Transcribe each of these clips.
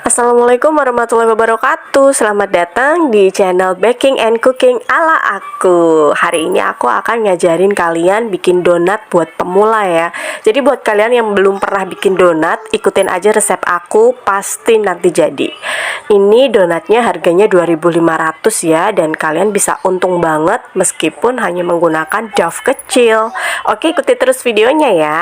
Assalamualaikum warahmatullahi wabarakatuh. Selamat datang di channel Baking and Cooking ala aku. Hari ini aku akan ngajarin kalian bikin donat buat pemula ya. Jadi buat kalian yang belum pernah bikin donat, ikutin aja resep aku, pasti nanti jadi. Ini donatnya harganya 2.500 ya, dan kalian bisa untung banget meskipun hanya menggunakan dough kecil. Oke, ikuti terus videonya ya.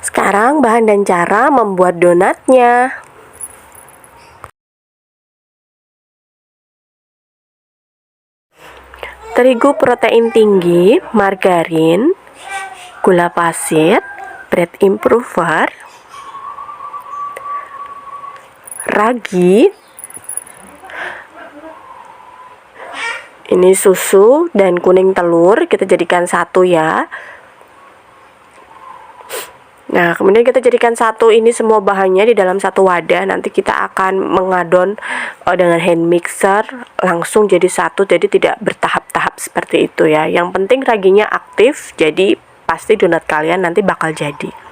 Sekarang bahan dan cara membuat donatnya. Terigu protein tinggi, margarin, gula pasir, bread improver, ragi, ini susu dan kuning telur kita jadikan satu ya. Nah, kemudian kita jadikan satu ini semua bahannya di dalam satu wadah. Nanti kita akan mengadon dengan hand mixer langsung jadi satu, jadi tidak bertahap-tahap seperti itu ya. Yang penting raginya aktif, jadi pasti donat kalian nanti bakal jadi.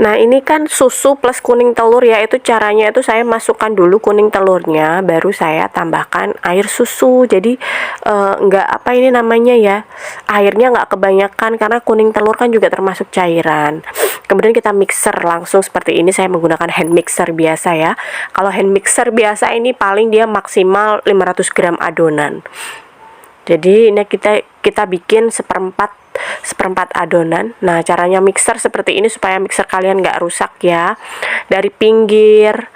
Nah, ini kan susu plus kuning telur ya, itu caranya itu saya masukkan dulu kuning telurnya, baru saya tambahkan air susu. Jadi nggak apa ini namanya ya, airnya nggak kebanyakan karena kuning telur kan juga termasuk cairan. Kemudian kita mixer langsung seperti ini, saya menggunakan hand mixer biasa ya. Kalau hand mixer biasa ini paling dia maksimal 500 gram adonan. Jadi ini kita bikin seperempat adonan. Nah, caranya mixer seperti ini supaya mixer kalian nggak rusak ya. Dari pinggir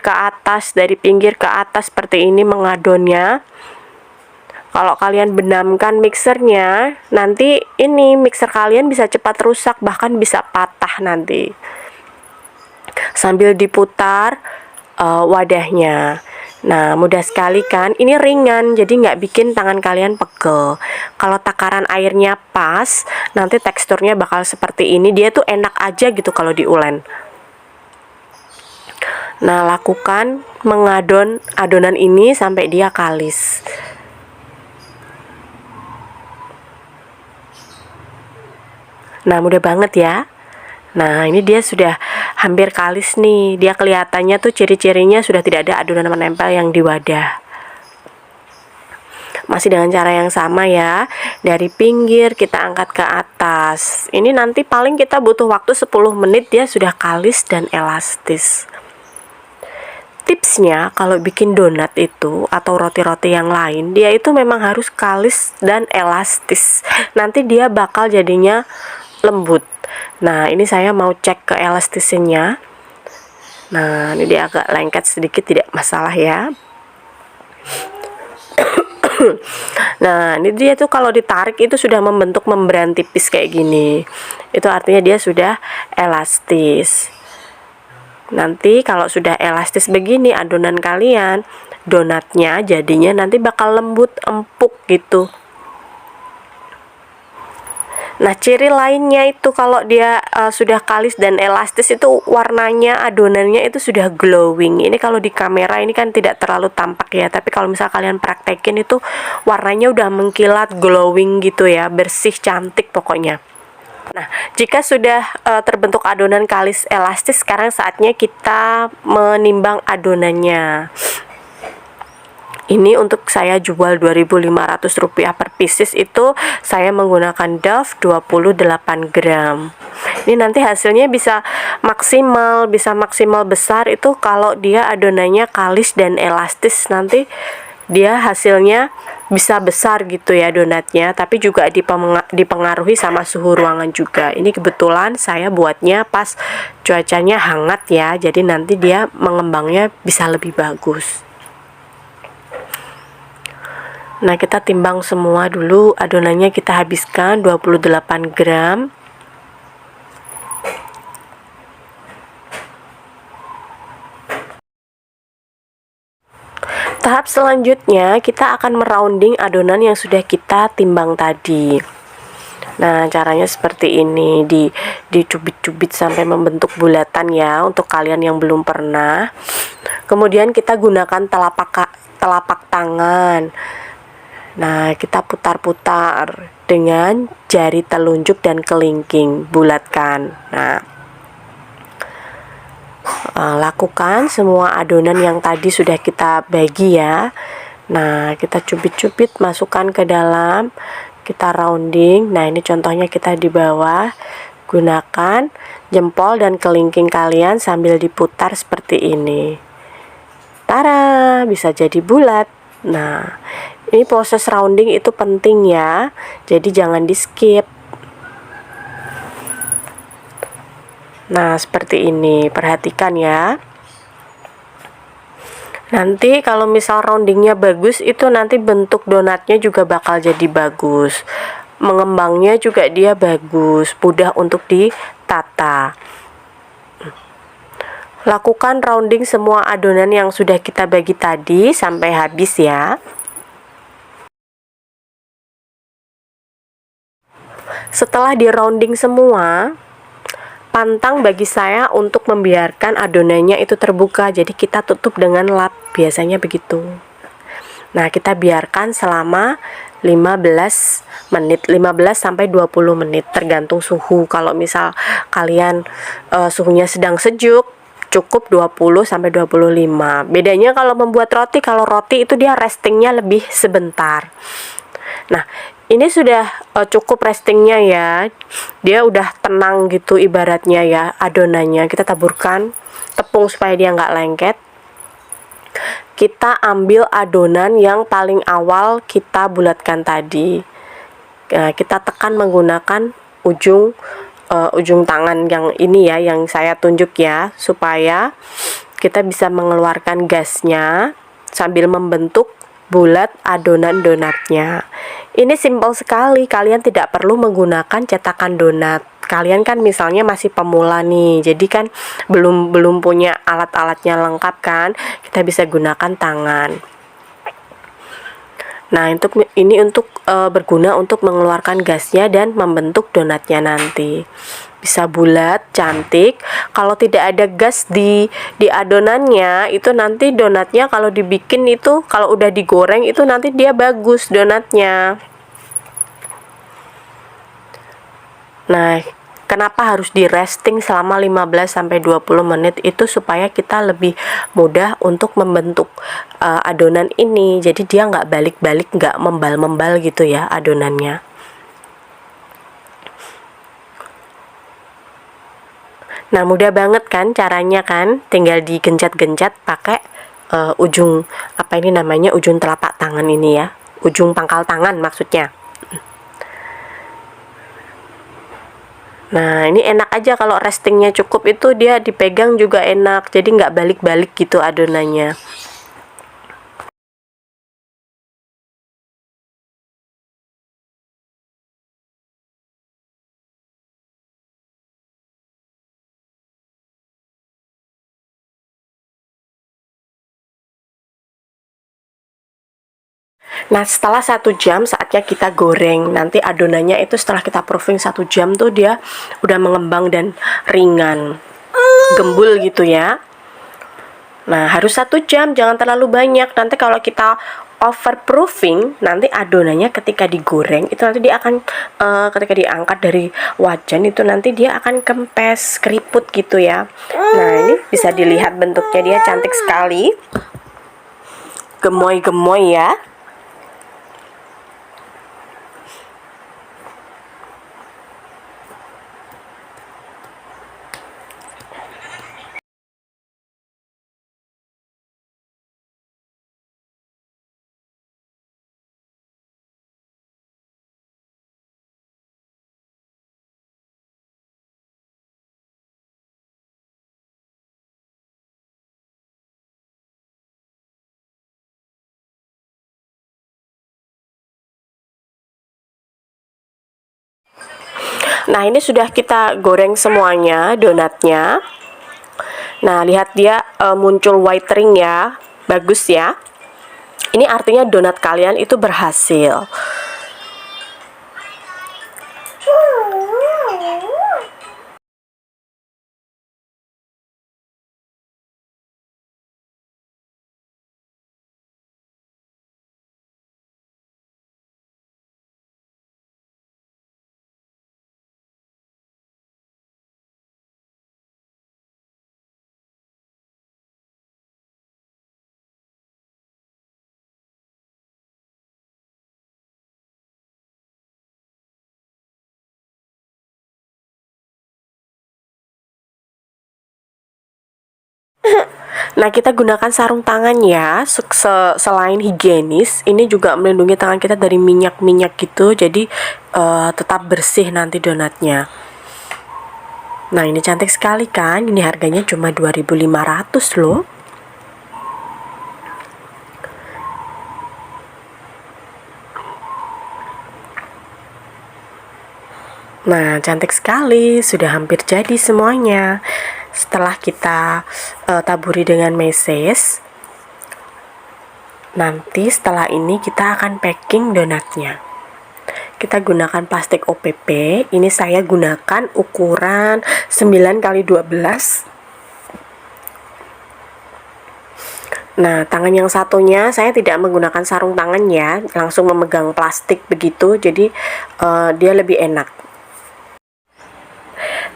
ke atas, dari pinggir ke atas seperti ini mengadonnya. Kalau kalian benamkan mixernya, nanti ini mixer kalian bisa cepat rusak, bahkan bisa patah nanti. Sambil diputar wadahnya. Nah, mudah sekali kan, ini ringan jadi nggak bikin tangan kalian pegel. Kalau takaran airnya pas, nanti teksturnya bakal seperti ini, dia tuh enak aja gitu kalau diulen. Nah, lakukan mengadon adonan ini sampai dia kalis. Nah, mudah banget ya. Nah, ini dia sudah hampir kalis nih. Dia kelihatannya tuh ciri-cirinya sudah tidak ada adonan menempel yang di wadah. Masih dengan cara yang sama ya. Dari pinggir kita angkat ke atas. Ini nanti paling kita butuh waktu 10 menit, dia sudah kalis dan elastis. Tipsnya kalau bikin donat itu atau roti-roti yang lain, dia itu memang harus kalis dan elastis. Nanti dia bakal jadinya lembut. Nah, ini saya mau cek ke elastisnya. Nah, ini dia agak lengket sedikit, tidak masalah ya. Nah, ini dia tuh kalau ditarik itu sudah membentuk membran tipis kayak gini. Itu artinya dia sudah elastis. Nanti kalau sudah elastis begini adonan kalian, donatnya jadinya nanti bakal lembut, empuk gitu. Nah, ciri lainnya itu kalau dia sudah kalis dan elastis itu warnanya adonannya itu sudah glowing. Ini kalau di kamera ini kan tidak terlalu tampak ya, tapi kalau misal kalian praktekin itu warnanya udah mengkilat, glowing gitu ya, bersih, cantik pokoknya. Nah, jika sudah terbentuk adonan kalis elastis, sekarang saatnya kita menimbang adonannya. Ini untuk saya jual Rp2.500 per pieces, itu saya menggunakan dough 28 gram. Ini nanti hasilnya bisa maksimal besar itu kalau dia adonannya kalis dan elastis, nanti dia hasilnya bisa besar gitu ya donatnya, tapi juga dipengaruhi sama suhu ruangan juga. Ini kebetulan saya buatnya pas cuacanya hangat ya, jadi nanti dia mengembangnya bisa lebih bagus. Nah, kita timbang semua dulu, adonannya kita habiskan 28 gram. Tahap selanjutnya kita akan merounding adonan yang sudah kita timbang tadi. Nah, caranya seperti ini, dicubit-cubit sampai membentuk bulatan ya, untuk kalian yang belum pernah. Kemudian kita gunakan telapak tangan. Nah, kita putar-putar dengan jari telunjuk dan kelingking, bulatkan. Nah, lakukan semua adonan yang tadi sudah kita bagi ya. Nah, kita cubit-cubit, masukkan ke dalam, kita rounding. Nah, ini contohnya kita di bawah. Gunakan jempol dan kelingking kalian sambil diputar seperti ini. Tara, bisa jadi bulat. Nah, ini proses rounding itu penting ya, jadi jangan di skip. Nah, seperti ini, perhatikan ya. Nanti kalau misal roundingnya bagus, itu nanti bentuk donatnya juga bakal jadi bagus. Mengembangnya juga dia bagus, mudah untuk ditata. Lakukan rounding semua adonan yang sudah kita bagi tadi sampai habis ya. Setelah di rounding semua, pantang bagi saya untuk membiarkan adonannya itu terbuka, jadi kita tutup dengan lap, biasanya begitu. Nah, kita biarkan selama 15 menit, 15 sampai 20 menit tergantung suhu. Kalau misal kalian suhunya sedang sejuk, cukup 20 sampai 25. Bedanya kalau membuat roti, kalau roti itu dia restingnya lebih sebentar. Nah, ini sudah cukup restingnya ya, dia udah tenang gitu ibaratnya ya adonannya. Kita taburkan tepung supaya dia nggak lengket. Kita ambil adonan yang paling awal kita bulatkan tadi. Nah, kita tekan menggunakan ujung tangan yang ini ya, yang saya tunjuk ya, supaya kita bisa mengeluarkan gasnya sambil membentuk bulat adonan donatnya. Ini simpel sekali, kalian tidak perlu menggunakan cetakan donat. Kalian kan misalnya masih pemula nih, jadi kan belum punya alat-alatnya lengkap kan, kita bisa gunakan tangan. Nah, ini untuk berguna untuk mengeluarkan gasnya dan membentuk donatnya nanti. Bisa bulat, cantik. Kalau tidak ada gas di adonannya, itu nanti donatnya kalau dibikin itu, kalau udah digoreng itu nanti dia bagus donatnya. Nah, kenapa harus di resting selama 15 sampai 20 menit itu supaya kita lebih mudah untuk membentuk adonan ini. Jadi dia nggak balik-balik, nggak membal-membal gitu ya adonannya. Nah, mudah banget kan caranya kan, tinggal digencet-gencet pakai ujung ujung telapak tangan ini ya, ujung pangkal tangan maksudnya. Nah, ini enak aja kalau restingnya cukup, itu dia dipegang juga enak, jadi nggak balik-balik gitu adonannya. Nah, setelah 1 jam saatnya kita goreng. Nanti adonannya itu setelah kita proofing 1 jam tuh dia udah mengembang dan ringan, gembul gitu ya. Nah, harus 1 jam, jangan terlalu banyak. Nanti kalau kita overproofing, nanti adonannya ketika digoreng itu nanti dia akan ketika diangkat dari wajan itu nanti dia akan kempes, keriput gitu ya. Nah, ini bisa dilihat bentuknya, dia cantik sekali, gemoy-gemoy ya. Nah, ini sudah kita goreng semuanya donatnya. Nah, lihat dia muncul white ring ya. Bagus ya. Ini artinya donat kalian itu berhasil. Nah, kita gunakan sarung tangan ya. Selain higienis, ini juga melindungi tangan kita dari minyak-minyak gitu. Jadi tetap bersih nanti donatnya. Nah, ini cantik sekali kan? Ini harganya cuma 2.500 loh. Nah, cantik sekali. Sudah hampir jadi semuanya. Setelah kita taburi dengan meses, nanti setelah ini kita akan packing donatnya. Kita gunakan plastik OPP. Ini saya gunakan ukuran 9x12. Nah, tangan yang satunya saya tidak menggunakan sarung tangan ya, langsung memegang plastik begitu, jadi dia lebih enak.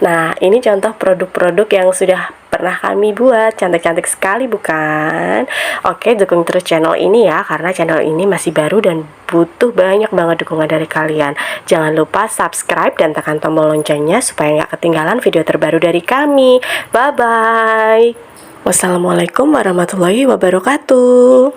Nah, ini contoh produk-produk yang sudah pernah kami buat. Cantik-cantik sekali bukan? Oke, dukung terus channel ini ya, karena channel ini masih baru dan butuh banyak banget dukungan dari kalian. Jangan lupa subscribe dan tekan tombol loncengnya supaya nggak ketinggalan video terbaru dari kami. Bye-bye. Wassalamualaikum warahmatullahi wabarakatuh.